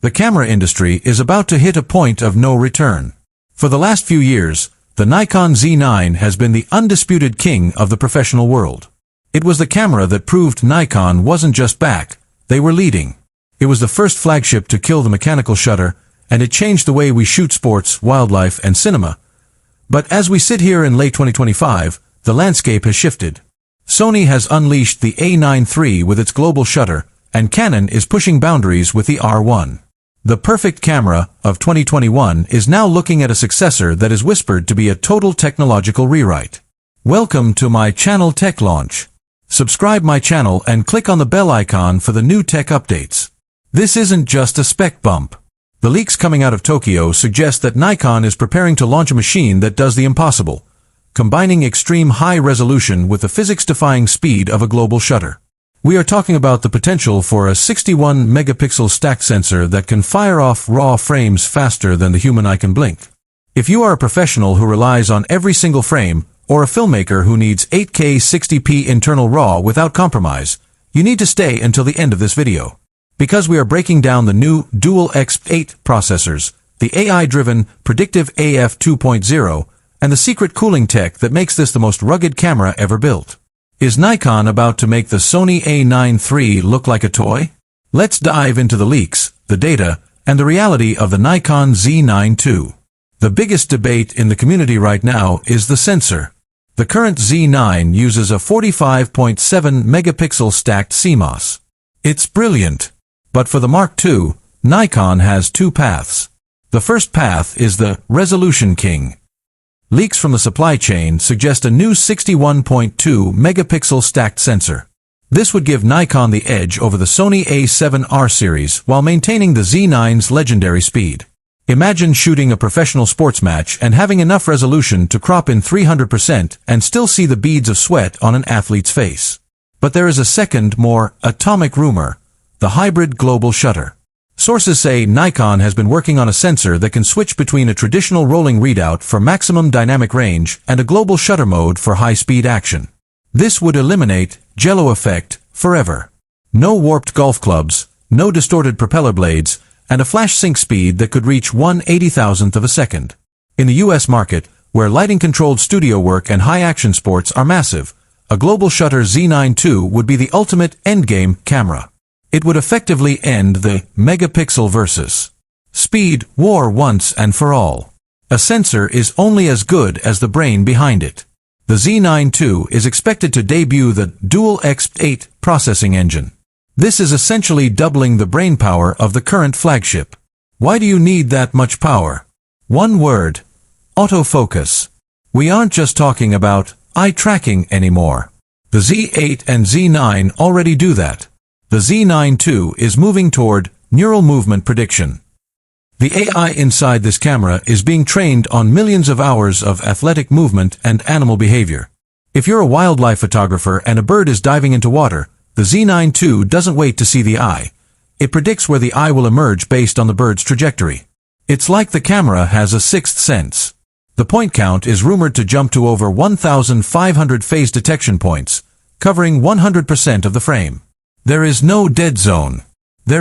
The camera industry is about to hit a point of no return. For the last few years, the Nikon Z9 has been the undisputed king of the professional world. It was the camera that proved Nikon wasn't just back, they were leading. It was the first flagship to kill the mechanical shutter, and it changed the way we shoot sports, wildlife, and cinema. But as we sit here in late 2025, the landscape has shifted. Sony has unleashed the A9 III with its global shutter, and Canon is pushing boundaries with the R1. The perfect camera of 2021 is now looking at a successor that is whispered to be a total technological rewrite. Welcome to my channel Tech Launch. Subscribe my channel and click on the bell icon for the new tech updates. This isn't just a spec bump. The leaks coming out of Tokyo suggest that Nikon is preparing to launch a machine that does the impossible, combining extreme high resolution with the physics-defying speed of a global shutter. We are talking about the potential for a 61-megapixel stacked sensor that can fire off raw frames faster than the human eye can blink. If you are a professional who relies on every single frame, or a filmmaker who needs 8K 60p internal RAW without compromise, you need to stay until the end of this video. Because we are breaking down the new dual EXPEED processors, the AI-driven predictive AF 2.0, and the secret cooling tech that makes this the most rugged camera ever built. Is Nikon about to make the Sony A9 III look like a toy? Let's dive into the leaks, the data, and the reality of the Nikon Z9 II. The biggest debate in the community right now is the sensor. The current Z9 uses a 45.7 megapixel stacked CMOS. It's brilliant. But for the Mark II, Nikon has two paths. The first path is the resolution king. Leaks from the supply chain suggest a new 61.2 megapixel stacked sensor. This would give Nikon the edge over the Sony A7R series while maintaining the Z9's legendary speed. Imagine shooting a professional sports match and having enough resolution to crop in 300% and still see the beads of sweat on an athlete's face. But there is a second, more atomic rumor, the hybrid global shutter. Sources say Nikon has been working on a sensor that can switch between a traditional rolling readout for maximum dynamic range and a global shutter mode for high-speed action. This would eliminate jello effect forever. No warped golf clubs, no distorted propeller blades, and a flash sync speed that could reach 1/80,000th of a second. In the US market, where lighting-controlled studio work and high-action sports are massive, a global shutter Z9 II would be the ultimate endgame camera. It would effectively end the megapixel versus speed war once and for all. A sensor is only as good as the brain behind it. The Z9 II is expected to debut the dual EXPEED processing engine. This is essentially doubling the brain power of the current flagship. Why do you need that much power? One word: autofocus. We aren't just talking about eye tracking anymore. The Z8 and Z9 already do that. The Z9 II is moving toward neural movement prediction. The AI inside this camera is being trained on millions of hours of athletic movement and animal behavior. If you're a wildlife photographer and a bird is diving into water, the Z9 II doesn't wait to see the eye. It predicts where the eye will emerge based on the bird's trajectory. It's like the camera has a sixth sense. The point count is rumored to jump to over 1,500 phase detection points, covering 100% of the frame. There is no dead zone. There is